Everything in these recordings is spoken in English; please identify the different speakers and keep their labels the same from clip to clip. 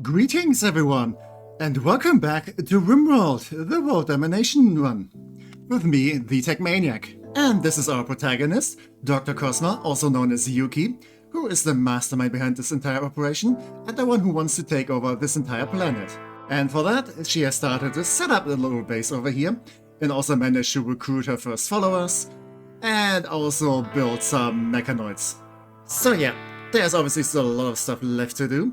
Speaker 1: Greetings everyone, and welcome back to Rimworld, the World Domination run. With me, the TecManiac. And this is our protagonist, Dr. Cosma, also known as Yuki, who is the mastermind behind this entire operation, and the one who wants to take over this entire planet. And for that, she has started to set up a little base over here, and also managed to recruit her first followers, and also build some mechanoids. So yeah, there's obviously still a lot of stuff left to do.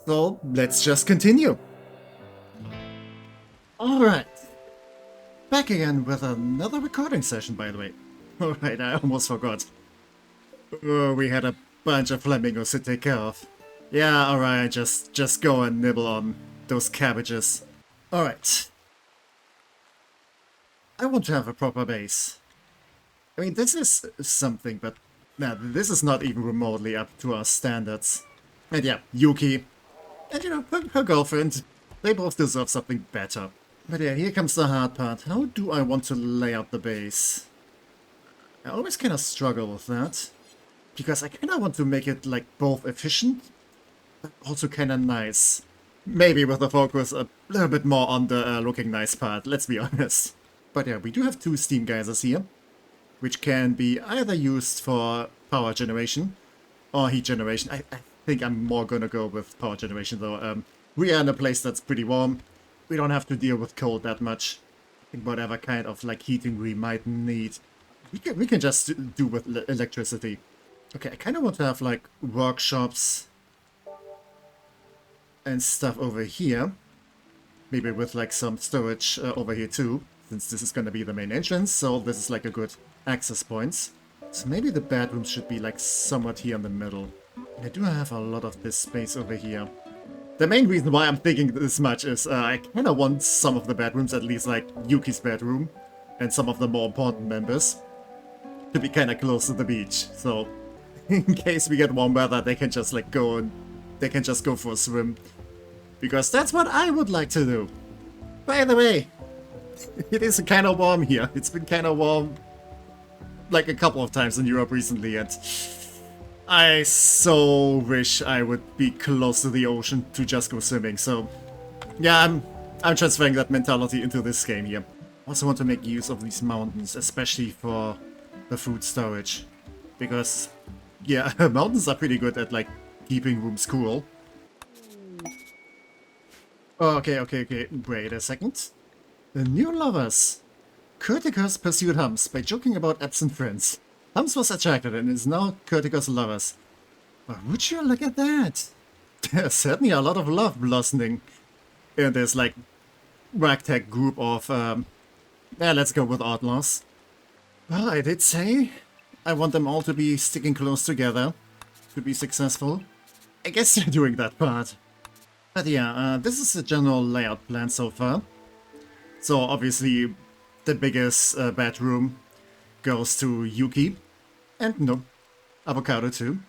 Speaker 1: So let's just continue. Alright. Back again with another recording session, by the way. Alright, I almost forgot. Oh, we had a bunch of flamingos to take care of. Yeah, alright, just go and nibble on those cabbages. Alright. I want to have a proper base. I mean, this is something, but nah, this is not even remotely up to our standards. And yeah, Yuki. And you know, her girlfriend, they both deserve something better. But yeah, here comes the hard part. How do I want to lay out the base? I always kind of struggle with that. Because I kind of want to make it like both efficient, but also kind of nice. Maybe with the focus a little bit more on the looking nice part, let's be honest. But yeah, we do have two steam geysers here, which can be either used for power generation or heat generation. I think I'm more gonna go with power generation though. We are in a place that's pretty warm. We don't have to deal with cold that much. I think whatever kind of like heating we might need, we can just do with electricity. Okay, I kind of want to have like workshops and stuff over here. Maybe with like some storage over here too, since this is gonna be the main entrance, so this is like a good access points. So maybe the bedrooms should be like somewhat here in the middle. And I do have a lot of this space over here. The main reason why I'm thinking this much is I kind of want some of the bedrooms, at least like Yuki's bedroom, and some of the more important members, to be kind of close to the beach. So in case we get warm weather, they can just like go and they can just go for a swim. Because that's what I would like to do. By the way, it is kind of warm here. It's been kind of warm like a couple of times in Europe recently, and I so wish I would be close to the ocean to just go swimming. So yeah, I'm transferring that mentality into this game here. I also want to make use of these mountains, especially for the food storage. Because yeah, mountains are pretty good at like keeping rooms cool. Okay, wait a second. The new lovers. Curticus pursued Hums by joking about absent friends. Hums was attracted and is now Curticus' lovers. But would you look at that? There's certainly a lot of love blossoming in this, like, ragtag group of, let's go with outlaws. Well, I did say I want them all to be sticking close together to be successful. I guess they're doing that part. But yeah, this is the general layout plan so far. So obviously, the biggest bedroom goes to Yuki, and no, Avocado too.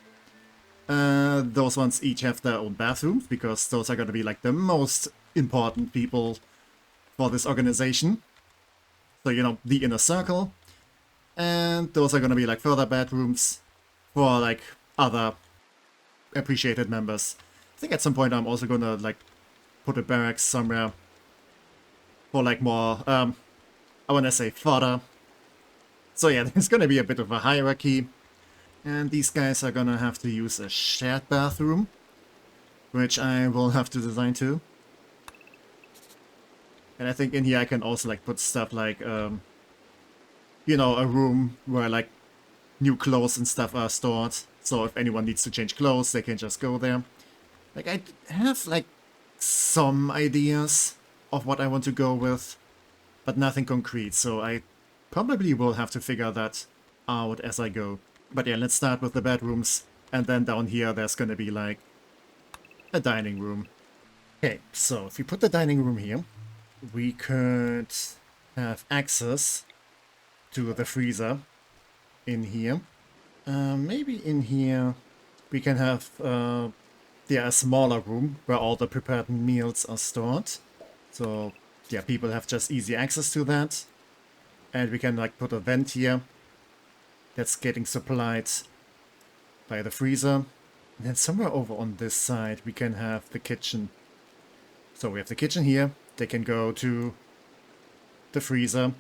Speaker 1: Those ones each have their own bathrooms, because those are going to be like the most important people for this organization. So, you know, the inner circle. And those are going to be like further bedrooms for like other appreciated members. I think at some point I'm also going to like put a barracks somewhere for like more, I want to say fodder. So yeah, there's gonna be a bit of a hierarchy, and these guys are gonna have to use a shared bathroom, which I will have to design too. And I think in here I can also like put stuff like, you know, a room where like new clothes and stuff are stored, so if anyone needs to change clothes, they can just go there. Like, I have like some ideas of what I want to go with, but nothing concrete, so I probably will have to figure that out as I go. But yeah, let's start with the bedrooms, and then down here there's gonna be like a dining room. Okay, so if we put the dining room here, we could have access to the freezer in here. Maybe in here we can have a smaller room where all the prepared meals are stored. So yeah, people have just easy access to that. And we can like put a vent here that's getting supplied by the freezer. And then somewhere over on this side we can have the kitchen. So we have the kitchen here. They can go to the freezer,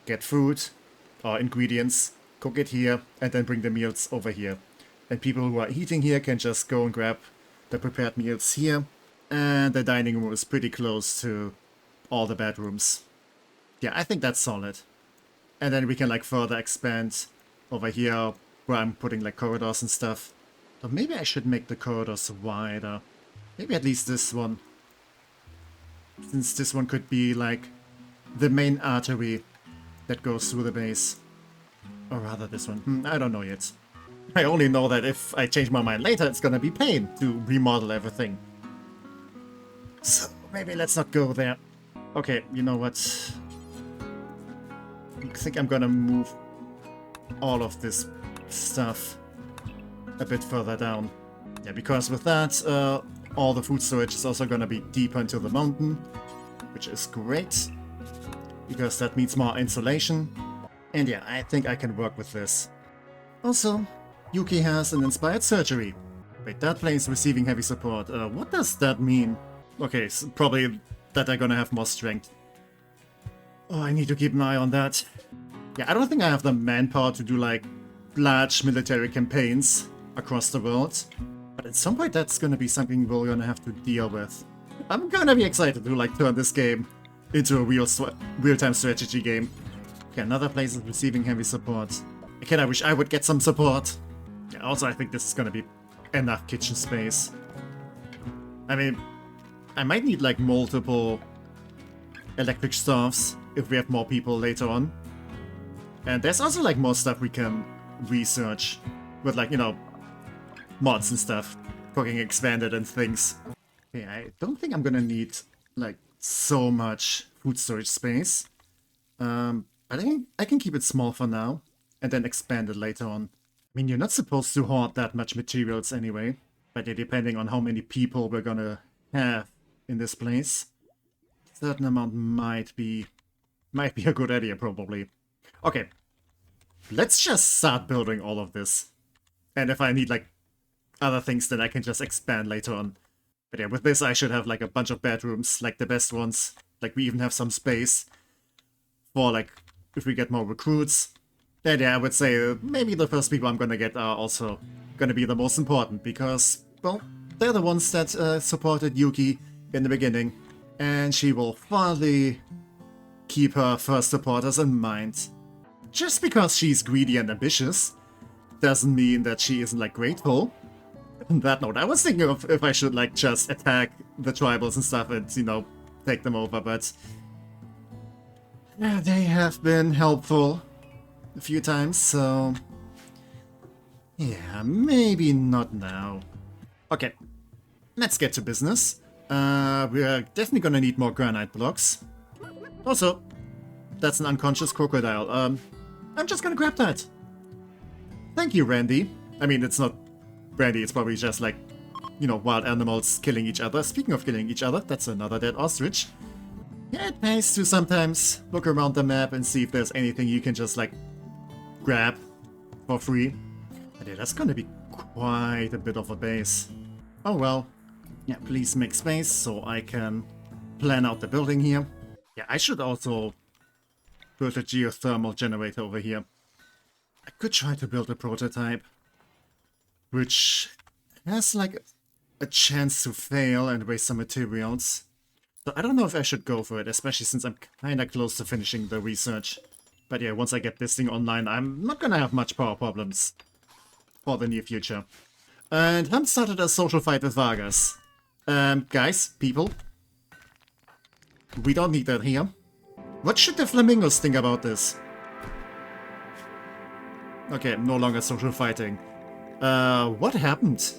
Speaker 1: get food or ingredients, cook it here, and then bring the meals over here. And people who are eating here can just go and grab the prepared meals here. And the dining room is pretty close to all the bedrooms. Yeah, I think that's solid. And then we can like further expand over here where I'm putting like corridors and stuff. But maybe I should make the corridors wider. Maybe at least this one. Since this one could be like the main artery that goes through the base. Or rather this one. I don't know yet. I only know that if I change my mind later, it's gonna be pain to remodel everything. So maybe let's not go there. Okay, you know what? I think I'm gonna move all of this stuff a bit further down. Yeah, because with that, all the food storage is also gonna be deeper into the mountain, which is great, because that means more insulation. And yeah, I think I can work with this. Also, Yuki has an inspired surgery. Wait, that plane is receiving heavy support. What does that mean? Okay, so probably that they're gonna have more strength. Oh, I need to keep an eye on that. Yeah, I don't think I have the manpower to do like large military campaigns across the world. But at some point that's gonna be something we're gonna have to deal with. I'm gonna be excited to like turn this game into a real-time strategy game. Okay, another place is receiving heavy support. Again, I wish I would get some support. Yeah, also I think this is gonna be enough kitchen space. I mean, I might need like multiple electric stoves if we have more people later on. And there's also like more stuff we can research with like, you know, mods and stuff. Cooking expanded and things. Okay, I don't think I'm gonna need like so much food storage space. But I think I can keep it small for now and then expand it later on. I mean, you're not supposed to hoard that much materials anyway. But yeah, depending on how many people we're gonna have in this place, a certain amount might be a good idea, probably. Okay, let's just start building all of this. And if I need like other things, then I can just expand later on. But yeah, with this I should have like a bunch of bedrooms, like the best ones. Like we even have some space for like if we get more recruits. And yeah, I would say maybe the first people I'm gonna get are also gonna be the most important because, well, they're the ones that supported Yuki in the beginning. And she will finally keep her first supporters in mind. Just because she's greedy and ambitious doesn't mean that she isn't like grateful. On that note, I was thinking of if I should like just attack the tribals and stuff and, you know, take them over, but they have been helpful a few times, so yeah, maybe not now. Okay, let's get to business. We're definitely gonna need more granite blocks. Also, that's an unconscious crocodile. I'm just gonna grab that. Thank you, Randy. I mean, it's not Randy, it's probably just like, you know, wild animals killing each other. Speaking of killing each other, that's another dead ostrich. Yeah, it pays to sometimes look around the map and see if there's anything you can just like grab for free. But yeah, that's gonna be quite a bit of a base. Oh well. Yeah, please make space so I can plan out the building here. Yeah, I should also build a geothermal generator over here. I could try to build a prototype, which has like a chance to fail and waste some materials. So I don't know if I should go for it, especially since I'm kinda close to finishing the research. But yeah, once I get this thing online, I'm not gonna have much power problems for the near future. And Ham started a social fight with Vargas. Guys, people, we don't need that here. What should the flamingos think about this? Okay, no longer social fighting. What happened?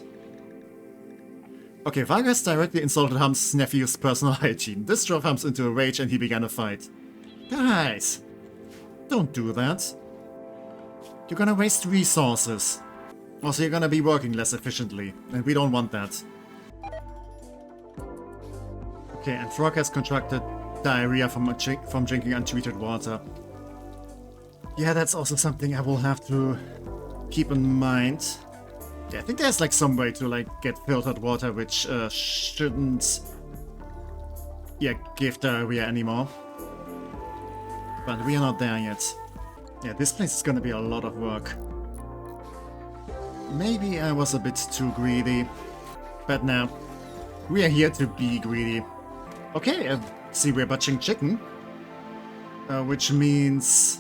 Speaker 1: Okay, Vargas directly insulted Ham's nephew's personal hygiene. This drove Hams into a rage and he began a fight. Guys, don't do that. You're gonna waste resources. Also, you're gonna be working less efficiently, and we don't want that. Okay, and Frog has contracted diarrhea from drinking untreated water. Yeah, that's also something I will have to keep in mind. Yeah, I think there's like some way to like get filtered water, which shouldn't, yeah, give diarrhea anymore. But we are not there yet. Yeah, this place is gonna be a lot of work. Maybe I was a bit too greedy, but now we are here to be greedy. Okay, see, we're butchering chicken, which means,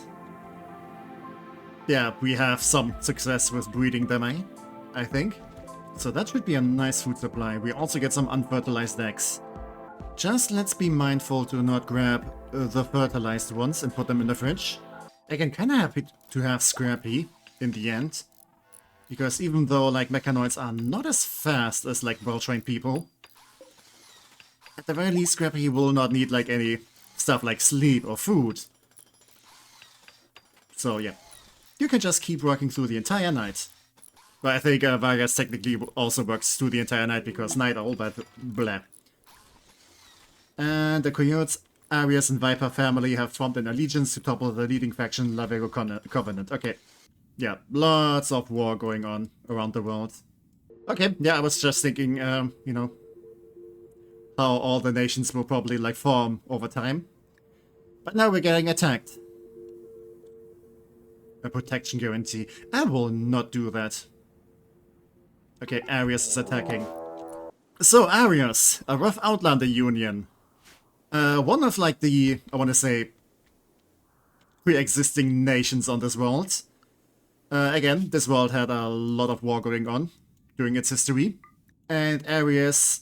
Speaker 1: yeah, we have some success with breeding them, I think. So that should be a nice food supply. We also get some unfertilized eggs. Just let's be mindful to not grab the fertilized ones and put them in the fridge. Again, kinda happy to have Scrappy in the end. Because even though like mechanoids are not as fast as like well-trained people, at the very least Scrappy will not need like any stuff like sleep or food. So yeah, you can just keep working through the entire night. But I think Vargas technically also works through the entire night because night owl, but blah. And the Coyotes, Areus and Viper family have formed an allegiance to topple the leading faction, Lavego Covenant. Okay. Yeah, lots of war going on around the world. Okay, yeah, I was just thinking, you know, how all the nations will probably like form over time. But now we're getting attacked. A protection guarantee. I will not do that. Okay, Areus is attacking. So, Areus, a rough outlander union. One of like the, I want to say, pre-existing nations on this world. Again, this world had a lot of war going on during its history. And Areus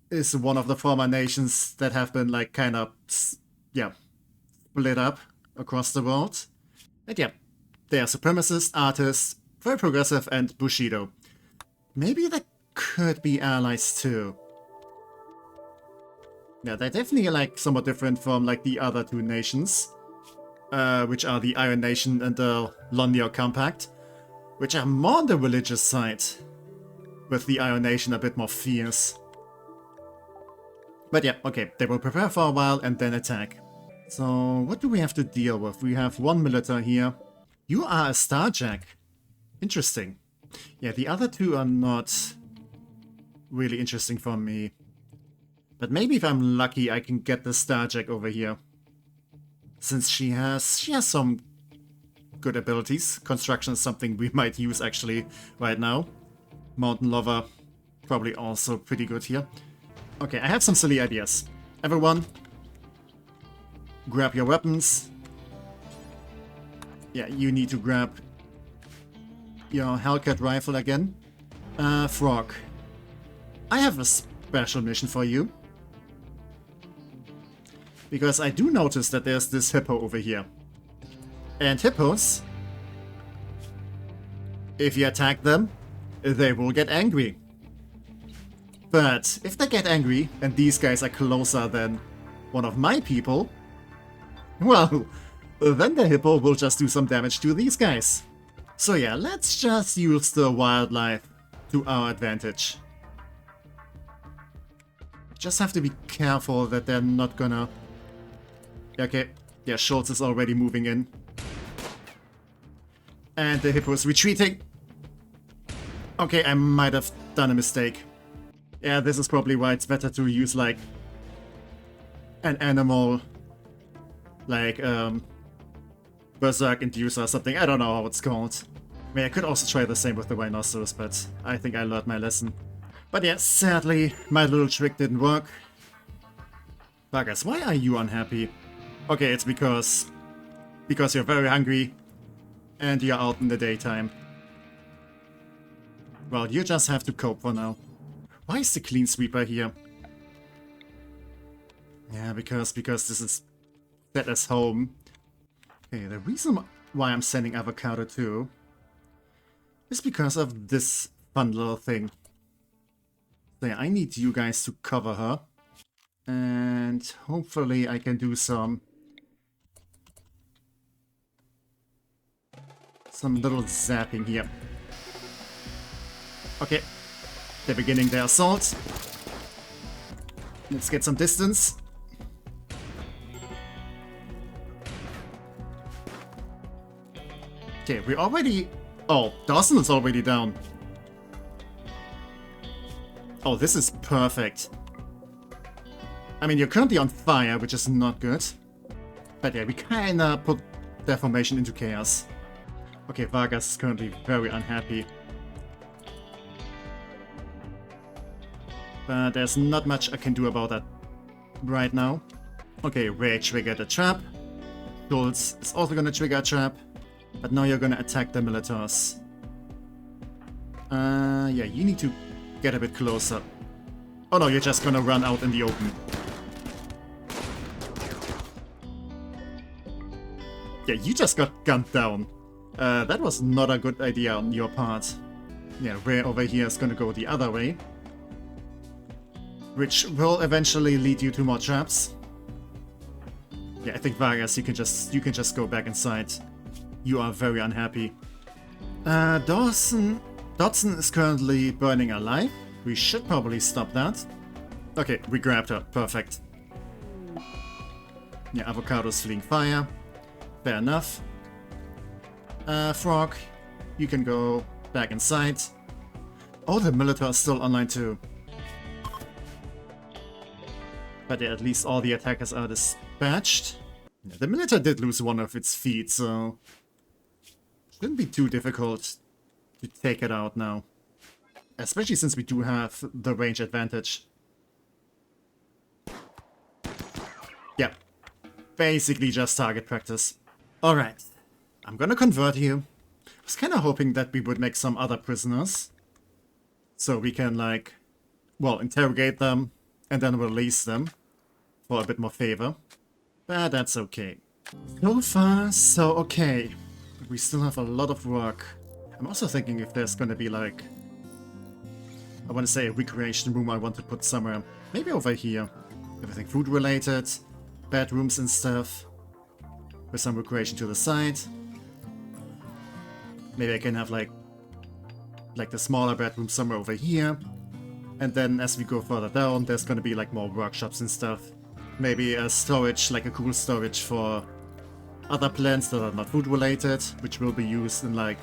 Speaker 1: is one of the former nations that have been like kind of, yeah, split up across the world. And yeah, they are supremacists, artists, very progressive, and Bushido. Maybe they could be allies too. Yeah, they're definitely like somewhat different from like the other two nations, which are the Iron Nation and the Londior Compact, which are more on the religious side, with the Iron Nation a bit more fierce. But yeah, okay, they will prepare for a while and then attack. So, what do we have to deal with? We have one militar here. You are a Starjack. Interesting. Yeah, the other two are not really interesting for me. But maybe if I'm lucky, I can get the Starjack over here. Since she has some good abilities. Construction is something we might use actually right now. Mountain Lover, probably also pretty good here. Okay, I have some silly ideas. Everyone, grab your weapons. Yeah, you need to grab your Hellcat rifle again. Frog, I have a special mission for you. Because I do notice that there's this hippo over here. And hippos, if you attack them, they will get angry. But if they get angry, and these guys are closer than one of my people, well, then the hippo will just do some damage to these guys. So yeah, let's just use the wildlife to our advantage. Just have to be careful that they're not gonna... Okay, yeah, Schultz is already moving in. And the hippo is retreating. Okay, I might have done a mistake. Yeah, this is probably why it's better to use, like, an animal, like, Berserk Inducer or something. I don't know how it's called. I mean, I could also try the same with the Rhinoceros, but I think I learned my lesson. But yeah, sadly, my little trick didn't work. Vargas, why are you unhappy? Okay, it's because you're very hungry and you're out in the daytime. Well, you just have to cope for now. Why is the Clean Sweeper here? Yeah, because this is set as home. Okay, the reason why I'm sending Avocado too is because of this fun little thing. So yeah, I need you guys to cover her. And hopefully I can do some little zapping here. Okay, they're beginning their assault. Let's get some distance. Okay, we already... Oh, Dawson is already down. Oh, this is perfect. I mean, you're currently on fire, which is not good. But yeah, we kinda put their formation into chaos. Okay, Vargas is currently very unhappy. But there's not much I can do about that right now. Okay, Ray triggered a trap. Schultz is also gonna trigger a trap. But now you're gonna attack the Militars. Yeah, you need to get a bit closer. Oh no, you're just gonna run out in the open. Yeah, you just got gunned down. That was not a good idea on your part. Yeah, Ray over here is gonna go the other way. Which will eventually lead you to more traps. Yeah, I think Vargas, you can just go back inside. You are very unhappy. Dodson is currently burning alive. We should probably stop that. Okay, we grabbed her. Perfect. Yeah, Avocado's fleeing fire. Fair enough. Frog, you can go back inside. Oh, the Militar is still online too. But yeah, at least all the attackers are dispatched. Yeah, the Militar did lose one of its feet, so shouldn't be too difficult to take it out now. Especially since we do have the range advantage. Yeah, basically just target practice. Alright, I'm gonna convert you. I was kinda hoping that we would make some other prisoners. So we can, like, well, interrogate them and then release them for a bit more favor. But that's okay. So far, so okay. We still have a lot of work. I'm also thinking if there's gonna be, like, I want to say a recreation room I want to put somewhere. Maybe over here. Everything food related, bedrooms and stuff. With some recreation to the side. Maybe I can have like the smaller bedroom somewhere over here. And then as we go further down, there's gonna be like more workshops and stuff. Maybe a storage, like a cool storage for other plants that are not food related, which will be used in like,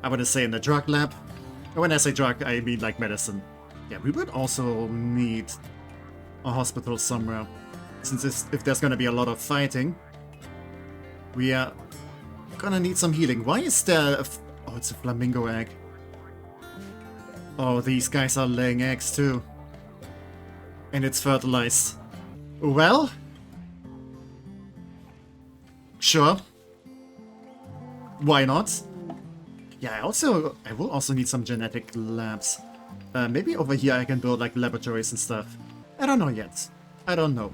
Speaker 1: I want to say in the drug lab. And when I say drug, I mean like medicine. Yeah, we would also need a hospital somewhere. Since if there's gonna be a lot of fighting, we are gonna need some healing. Why is there oh, it's a flamingo egg. Oh, these guys are laying eggs too. And it's fertilized. Well, sure. Why not? Yeah, I will also need some genetic labs. Maybe over here I can build like laboratories and stuff. I don't know yet. I don't know.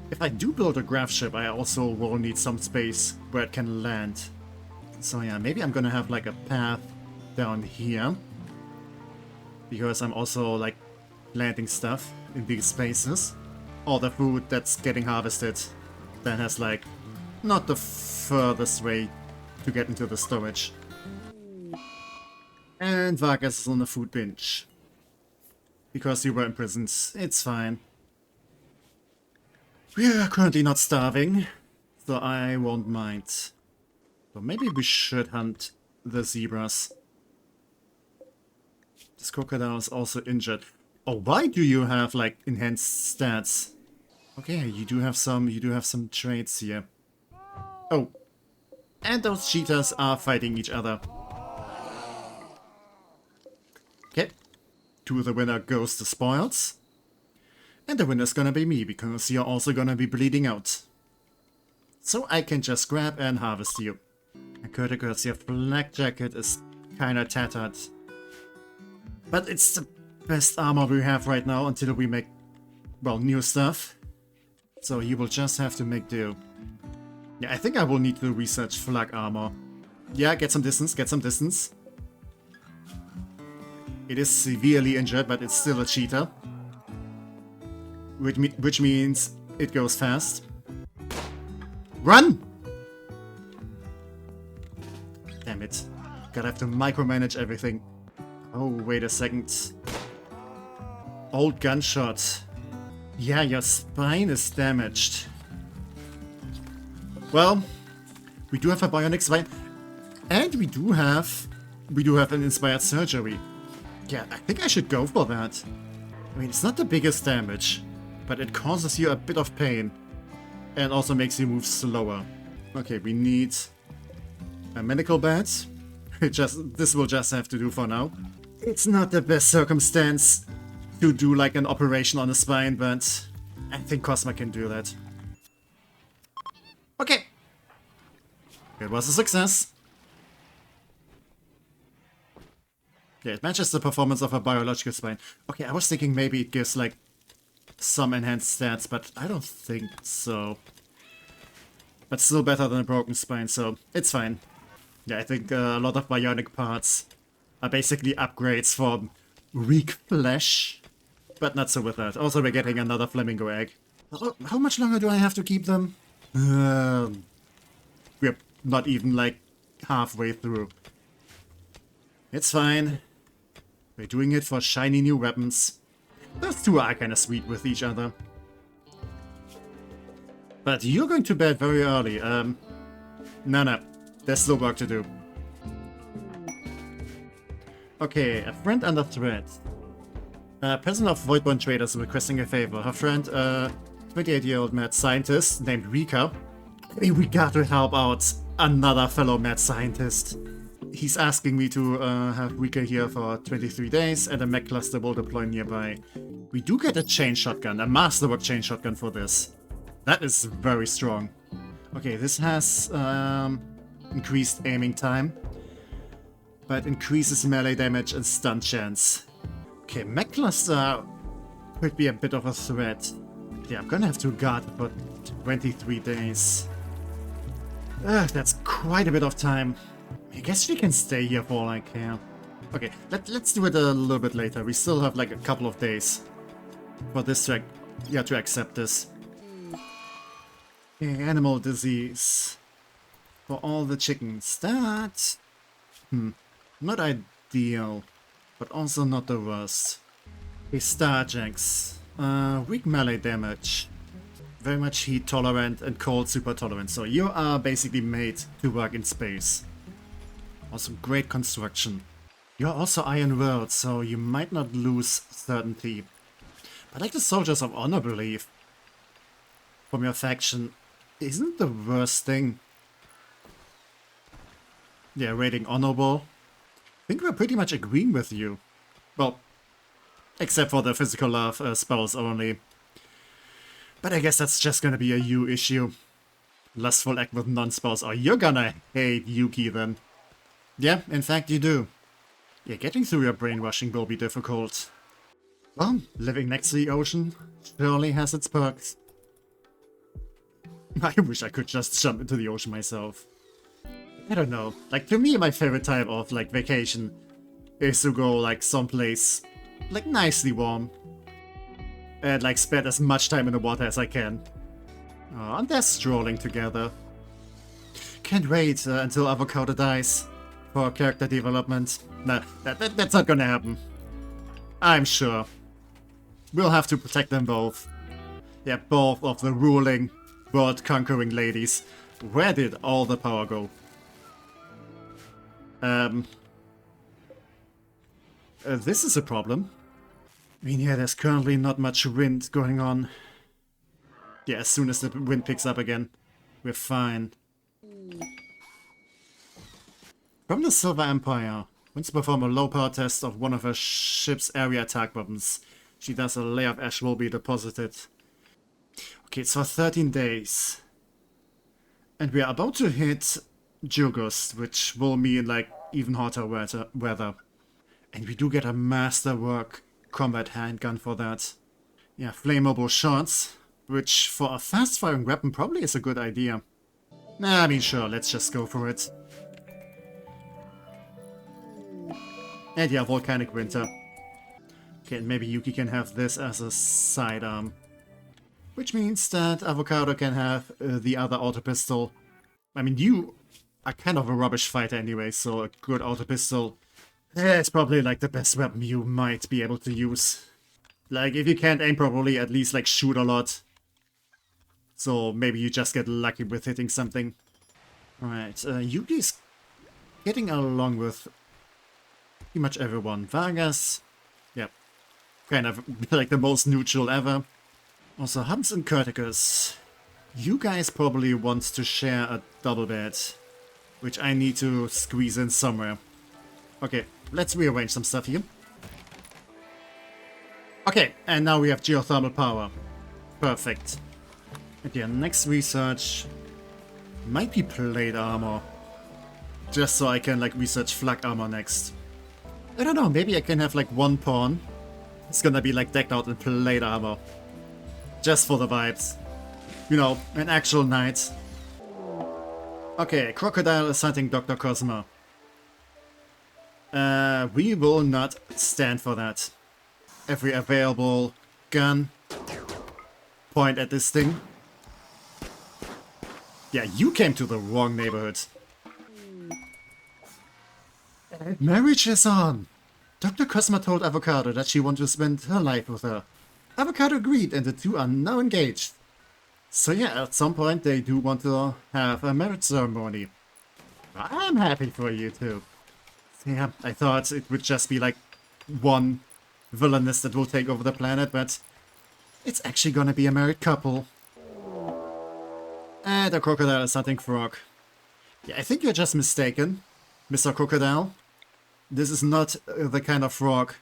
Speaker 1: If I do build a graph ship, I also will need some space where it can land. So yeah, maybe I'm gonna have like a path down here. Because I'm also like planting stuff in these spaces. All the food that's getting harvested then has like not the furthest way to get into the storage. And Vargas is on a food binge. Because you were imprisoned. It's fine. We are currently not starving, so I won't mind. So maybe we should hunt the zebras. This crocodile is also injured. Oh, why do you have like enhanced stats? Okay, you do have some traits here. Oh, and those cheetahs are fighting each other. Okay, to the winner goes the spoils. And the winner's gonna be me, because you're also gonna be bleeding out. So I can just grab and harvest you. And Curticus, your flak jacket is kinda tattered. But it's the best armor we have right now until we make, well, new stuff. So you will just have to make do. Yeah, I think I will need to research flak armor. Yeah, get some distance, get some distance. It is severely injured, but it's still a cheetah. Which means it goes fast. Run! Damn it. Gotta have to micromanage everything. Oh, wait a second. Old gunshot. Yeah, your spine is damaged. Well, we do have a bionic spine. And we do have an inspired surgery. Yeah, I think I should go for that. I mean, it's not the biggest damage, but it causes you a bit of pain. And also makes you move slower. Okay, we need a medical bed. This will just have to do for now. It's not the best circumstance to do like an operation on the spine, but I think Cosma can do that. Okay. It was a success. Yeah, it matches the performance of a biological spine. Okay, I was thinking maybe it gives like some enhanced stats, but I don't think so. But still better than a broken spine, so it's fine. Yeah, I think a lot of bionic parts are basically upgrades from weak flesh, but not so with that. Also, we're getting another flamingo egg. How much longer do I have to keep them? We're not even like halfway through. It's fine. We're doing it for shiny new weapons. Those two are kind of sweet with each other. But you're going to bed very early. No. There's still work to do. Okay, a friend under threat. President of Voidborn Traders requesting a favor. Her friend, 28-year-old mad scientist named Rika. I mean, we got to help out another fellow mad scientist. He's asking me to have Rika here for 23 days, and a mech cluster will deploy nearby. We do get a chain shotgun, a masterwork chain shotgun for this. That is very strong. Okay, this has increased aiming time, but increases melee damage and stun chance. Okay, mech cluster could be a bit of a threat. Yeah, I'm gonna have to guard it for 23 days. That's quite a bit of time. I guess we can stay here for all I care. Okay, let's do it a little bit later. We still have like a couple of days for this to accept this. Okay, animal disease. For all the chickens. That... not ideal, but also not the worst. Okay, Starjax. Weak melee damage. Very much heat tolerant and cold super tolerant. So you are basically made to work in space. Also great construction. You're also Iron World, so you might not lose certainty. But like the Soldiers of Honor believe from your faction isn't the worst thing. Yeah, rating honorable. I think we're pretty much agreeing with you. Well, except for the physical love spells only. But I guess that's just gonna be a you issue. Lustful act with non-spells, or you're gonna hate Yuki then. Yeah, in fact you do. Yeah, getting through your brainwashing will be difficult. Well, living next to the ocean surely has its perks. I wish I could just jump into the ocean myself. I don't know. Like, to me, my favorite type of, like, vacation is to go, like, someplace, like, nicely warm. And, like, spend as much time in the water as I can. Oh, and they're strolling together. Can't wait until Avocado dies for character development. Nah, that's not gonna happen. I'm sure. We'll have to protect them both. Yeah, both of the ruling, world-conquering ladies. Where did all the power go? This is a problem. I mean, yeah, there's currently not much wind going on. Yeah, as soon as the wind picks up again, we're fine. From the Silver Empire, wants to perform a low power test of one of her ship's area attack weapons. She does, a layer of ash will be deposited. Okay, it's for 13 days. And we are about to hit Jugust, which will mean like even hotter weather. And we do get a masterwork combat handgun for that. Yeah, flammable shots, which for a fast-firing weapon probably is a good idea. Nah, I mean sure, let's just go for it. And yeah, volcanic winter. Okay, and maybe Yuki can have this as a sidearm. Which means that Avocado can have the other auto pistol. I mean, you are kind of a rubbish fighter anyway, so a good auto pistol it's probably like the best weapon you might be able to use. Like, if you can't aim properly, at least like shoot a lot. So maybe you just get lucky with hitting something. Alright, Yuki's getting along with pretty much everyone. Vargas, yeah, kind of like the most neutral ever. Also, Hans and Curticus. You guys probably want to share a double bed, which I need to squeeze in somewhere. Okay, let's rearrange some stuff here. Okay, and now we have geothermal power. Perfect. And yeah, next research might be plate armor. Just so I can like research flak armor next. I don't know, maybe I can have like one pawn. It's gonna be like decked out in plate armor. Just for the vibes. You know, an actual knight. Okay, Crocodile is hunting Dr. Cosma. We will not stand for that. Every available gun, point at this thing. Yeah, you came to the wrong neighborhood. Marriage is on. Dr. Cosma told Avocado that she wanted to spend her life with her. Avocado agreed and the two are now engaged. So yeah, at some point they do want to have a marriage ceremony. I'm happy for you too. Yeah, I thought it would just be like one villainess that will take over the planet, but it's actually gonna be a married couple. And the crocodile is hunting frog. Yeah, I think you're just mistaken, Mr. Crocodile. This is not the kind of frog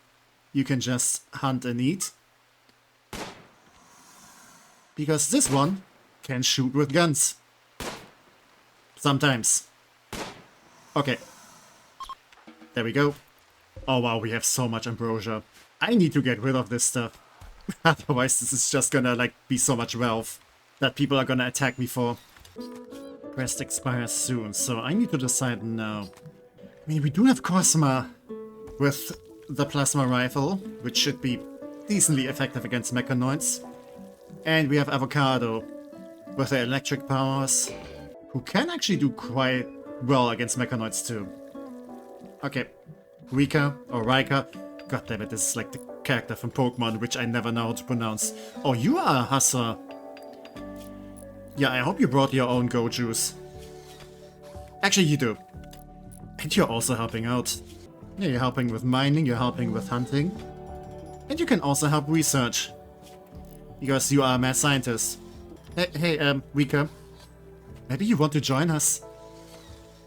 Speaker 1: you can just hunt and eat. Because this one can shoot with guns. Sometimes. Okay. There we go. Oh wow, we have so much ambrosia. I need to get rid of this stuff. Otherwise this is just gonna like be so much wealth that people are gonna attack me for. Quest expires soon, so I need to decide now. I mean, we do have Cosma with the plasma rifle, which should be decently effective against mechanoids. And we have Avocado with the electric powers, who can actually do quite well against mechanoids too. Okay, Rika, or Rika. God damn it, this is like the character from Pokemon, which I never know how to pronounce. Oh, you are a Husser. Yeah, I hope you brought your own Go Juice. Actually, you do. And you're also helping out. Yeah, you're helping with mining, you're helping with hunting. And you can also help research. Because you are a mad scientist. Hey, Rika. Maybe you want to join us?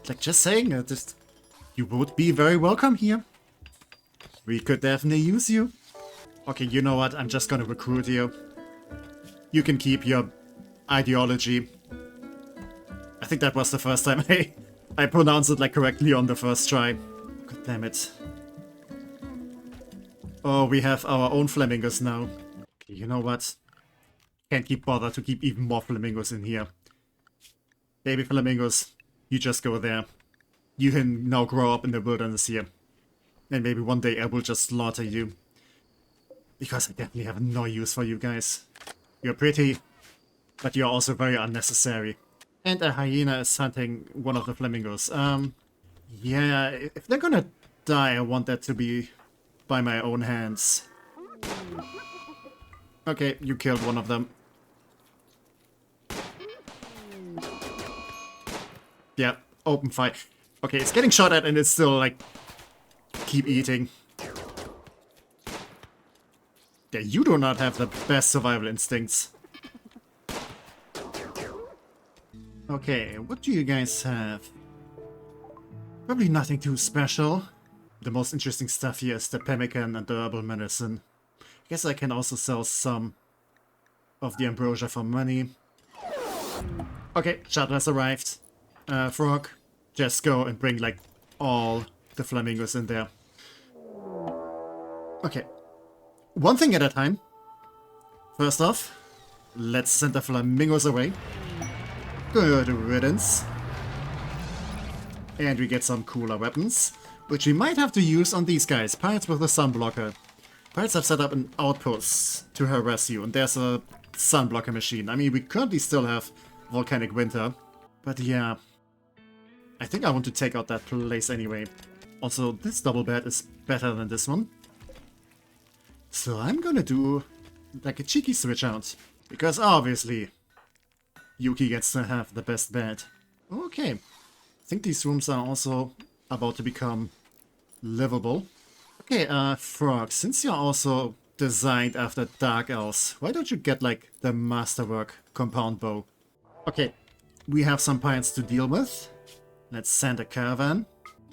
Speaker 1: Like, just saying, you would be very welcome here. We could definitely use you. Okay, you know what? I'm just gonna recruit you. You can keep your ideology. I think that was the first time I pronounced it like correctly on the first try. God damn it. Oh, we have our own flamingos now. Okay, you know what? Can't keep bothered to keep even more flamingos in here. Baby flamingos, you just go there. You can now grow up in the wilderness here. And maybe one day I will just slaughter you. Because I definitely have no use for you guys. You're pretty, but you're also very unnecessary. And a hyena is hunting one of the flamingos. Yeah, if they're gonna die, I want that to be by my own hands. Okay, you killed one of them. Yeah, open fire. Okay, it's getting shot at and it's still like... keep eating. Yeah, you do not have the best survival instincts. Okay, what do you guys have? Probably nothing too special. The most interesting stuff here is the pemmican and the herbal medicine. I guess I can also sell some of the ambrosia for money. Okay, shuttle has arrived. Frog, just go and bring like all the flamingos in there. Okay, one thing at a time. First off, let's send the flamingos away. Good riddance. And we get some cooler weapons, which we might have to use on these guys. Pirates with a sun blocker. Pirates have set up an outpost to harass you, and there's a sun blocker machine. I mean, we currently still have volcanic winter, but yeah. I think I want to take out that place anyway. Also, this double bed is better than this one. So I'm gonna do like a cheeky switch out. Because obviously, Yuki gets to have the best bed. Okay. I think these rooms are also about to become livable. Okay, Frog, since you're also designed after Dark Elves, why don't you get, like, the Masterwork compound bow? Okay, we have some pirates to deal with. Let's send a caravan.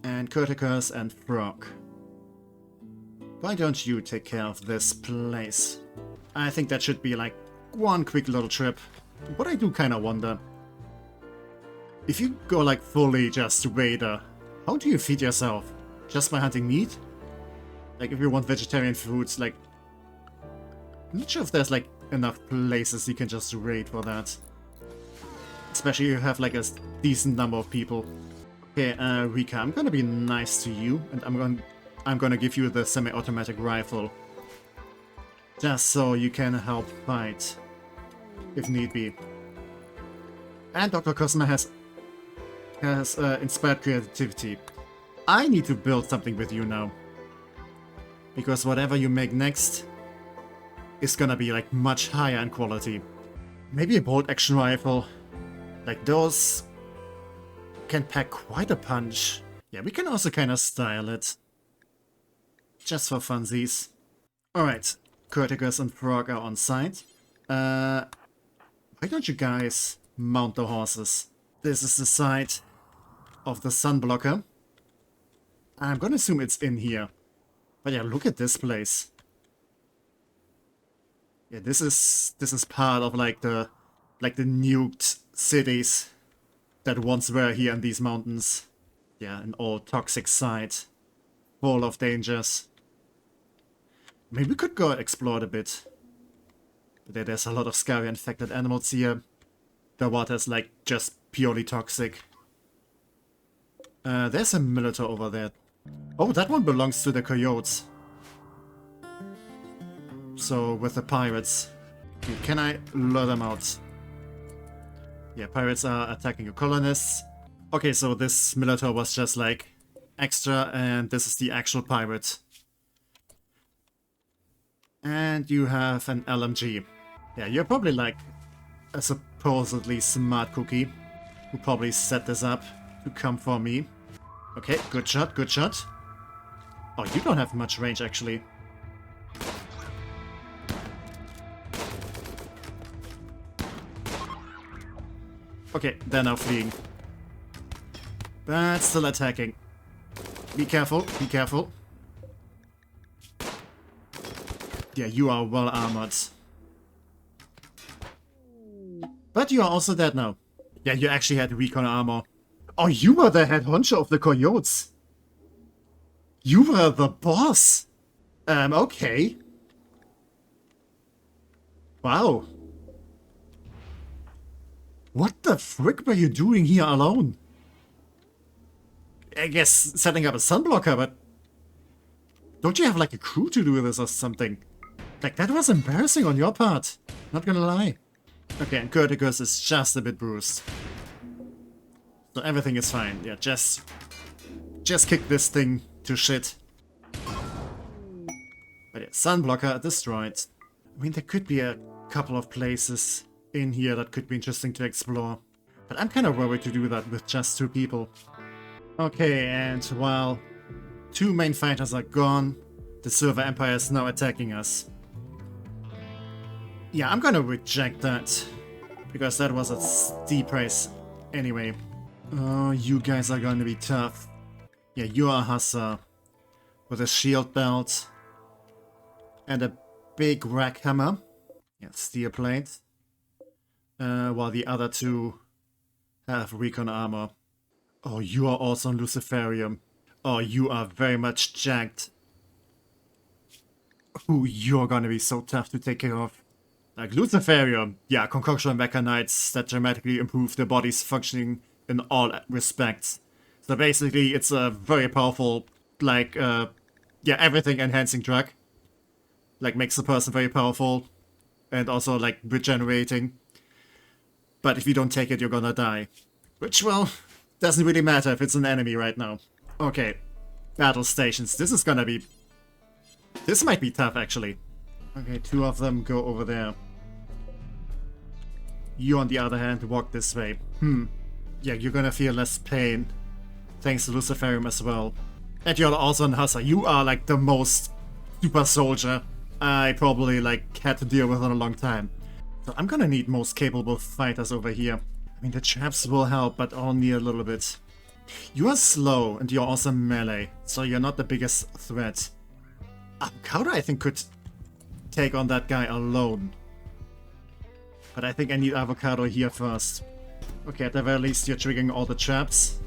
Speaker 1: And Curticus and Frog. Why don't you take care of this place? I think that should be, like, one quick little trip. But I do kind of wonder, if you go, like, fully just raider, how do you feed yourself? Just by hunting meat? Like, if you want vegetarian foods, like... I'm not sure if there's, like, enough places you can just raid for that. Especially if you have, like, a decent number of people. Okay, Rika, I'm gonna be nice to you, and I'm gonna give you the semi-automatic rifle. Just so you can help fight, if need be. And Dr. Cosma has inspired creativity. I need to build something with you now. Because whatever you make next is gonna be, like, much higher in quality. Maybe a bolt action rifle. Like, those can pack quite a punch. Yeah, we can also kind of style it. Just for funsies. Alright, Curticus and Frog are on site. Why don't you guys mount the horses? This is the site of the sun blocker. I'm gonna assume it's in here. But yeah, look at this place. Yeah, this is part of, like, the nuked cities that once were here in these mountains. Yeah, an old toxic site. Full of dangers. Maybe we could go explore it a bit. But there's a lot of scary infected animals here. The water's, like, just purely toxic. There's a Minotaur over there. Oh, that one belongs to the coyotes. So, with the pirates. Can I lure them out? Yeah, pirates are attacking the colonists. Okay, so this Minotaur was just, like, extra, and this is the actual pirate. And you have an LMG. Yeah, you're probably, like, a supposedly smart cookie who probably set this up to come for me. Okay, good shot, good shot. Oh, you don't have much range, actually. Okay, they're now fleeing. But still attacking. Be careful, be careful. Yeah, you are well armored. But you are also dead now. Yeah, you actually had recon armor. Oh, you were the head honcho of the coyotes. You were the boss. Okay. Wow. What the frick were you doing here alone? I guess setting up a sunblocker, but... Don't you have, like, a crew to do this or something? Like, that was embarrassing on your part. Not gonna lie. Okay, and Curticus is just a bit bruised. So everything is fine. Yeah, just kick this thing to shit. But yeah, sunblocker destroyed. I mean, there could be a couple of places in here that could be interesting to explore. But I'm kind of worried to do that with just 2 people. Okay, and while 2 main fighters are gone, the Silver Empire is now attacking us. Yeah, I'm gonna reject that, because that was a steep price anyway. Oh, you guys are gonna be tough. Yeah, you are a hussar with a shield belt and a big rack hammer. Yeah, steel plate. While the other 2 have recon armor. Oh, you are also on Luciferium. Oh, you are very much jacked. Ooh, you're gonna be so tough to take care of. Like Luciferium, yeah, concoction mechanites that dramatically improve the body's functioning in all respects. So basically, it's a very powerful, like, yeah, everything enhancing drug. Like, makes the person very powerful. And also, like, regenerating. But if you don't take it, you're gonna die. Which, well, doesn't really matter if it's an enemy right now. Okay, battle stations. This is gonna be... This might be tough, actually. Okay, 2 of them go over there. You, on the other hand, walk this way. Yeah, you're gonna feel less pain. Thanks to Luciferium as well. And you're also an Hussar. You are like the most super soldier I probably like had to deal with in a long time. So I'm gonna need most capable fighters over here. I mean, the traps will help, but only a little bit. You are slow and you're also melee, so you're not the biggest threat. Avocado, I think, could take on that guy alone. But I think I need Avocado here first. Okay, at the very least you're triggering all the traps.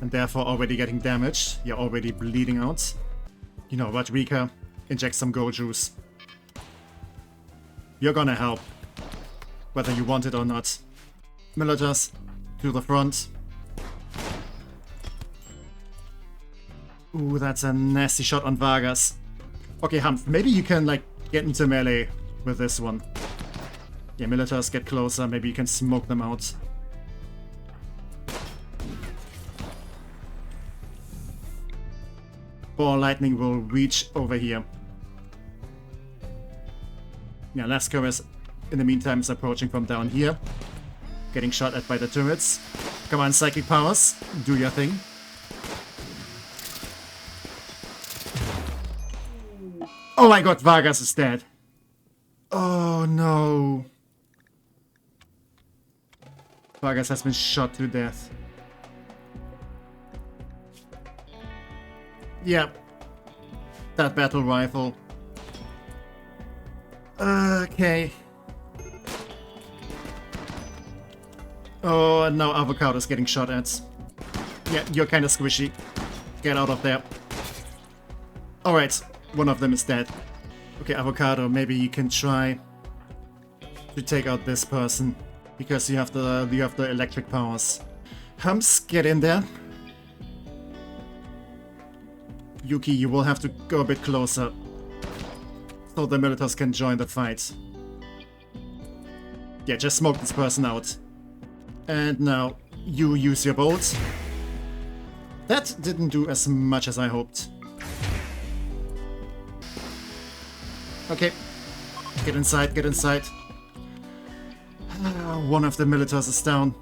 Speaker 1: And therefore already getting damaged. You're already bleeding out. You know what, Rika? Inject some gold juice. You're gonna help. Whether you want it or not. Militars, to the front. Ooh, that's a nasty shot on Vargas. Okay, Humph, maybe you can, like, get into melee with this one. Yeah, Militars, get closer. Maybe you can smoke them out. Ball lightning will reach over here. Yeah, Lascar is, in the meantime, is approaching from down here. Getting shot at by the turrets. Come on, psychic powers. Do your thing. Oh my god, Vargas is dead. Oh no. Vargas has been shot to death. Yep. That battle rifle. Okay. Oh, and now Avocado's getting shot at. Yeah, you're kind of squishy. Get out of there. Alright, one of them is dead. Okay, Avocado, maybe you can try to take out this person. Because you have the electric powers. Humps, get in there. Yuki, you will have to go a bit closer. So the militars can join the fight. Yeah, just smoke this person out. And now, you use your bolt. That didn't do as much as I hoped. Okay. Get inside, get inside. One of the militars is down.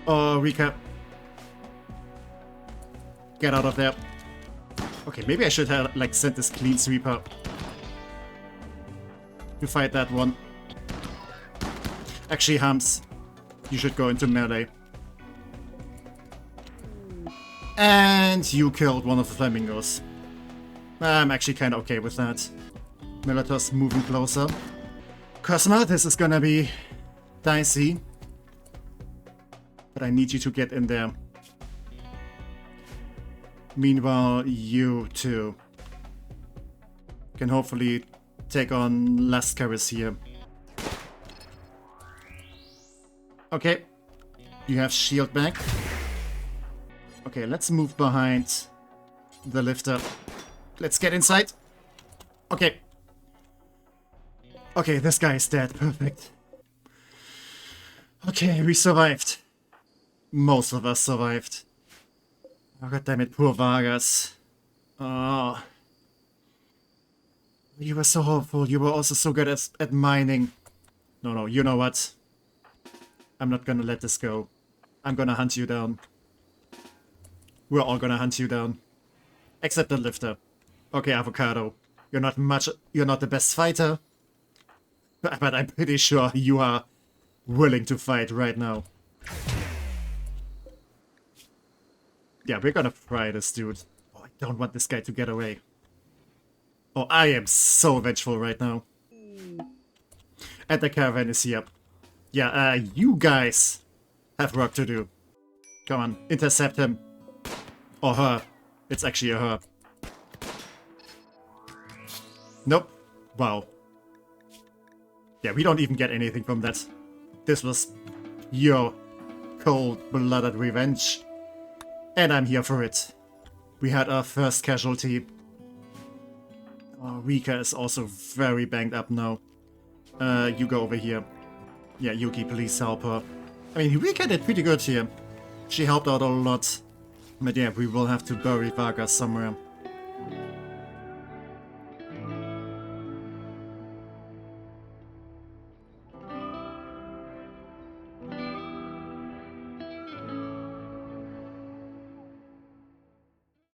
Speaker 1: Oh, Rika. Get out of there. Okay, maybe I should have, like, sent this clean sweeper to fight that one. Actually, Humps, you should go into melee. And you killed one of the flamingos. I'm actually kind of okay with that. Militars moving closer. Cosma, this is gonna be dicey. But I need you to get in there. Meanwhile, you two can hopefully take on Lascaris here. Okay, you have shield back. Okay, let's move behind the lifter. Let's get inside. Okay. Okay, this guy is dead. Perfect. Okay, we survived. Most of us survived. Oh, goddammit, poor Vargas. Oh. You were so hopeful. You were also so good at mining. No, you know what? I'm not gonna let this go. I'm gonna hunt you down. We're all gonna hunt you down. Except the lifter. Okay, Avocado. You're not the best fighter. But I'm pretty sure you are willing to fight right now. Yeah, we're gonna fry this dude. Oh, I don't want this guy to get away. Oh, I am so vengeful right now. And the caravan is here. Yeah, you guys have work to do. Come on, intercept him. Or her. It's actually a her. Nope. Wow. Yeah, we don't even get anything from that. This was your cold-blooded revenge. And I'm here for it. We had our first casualty. Oh, Rika is also very banged up now. You go over here. Yeah, Yuki, please help her. I mean, Rika did pretty good here. She helped out a lot. But yeah, we will have to bury Vargas somewhere.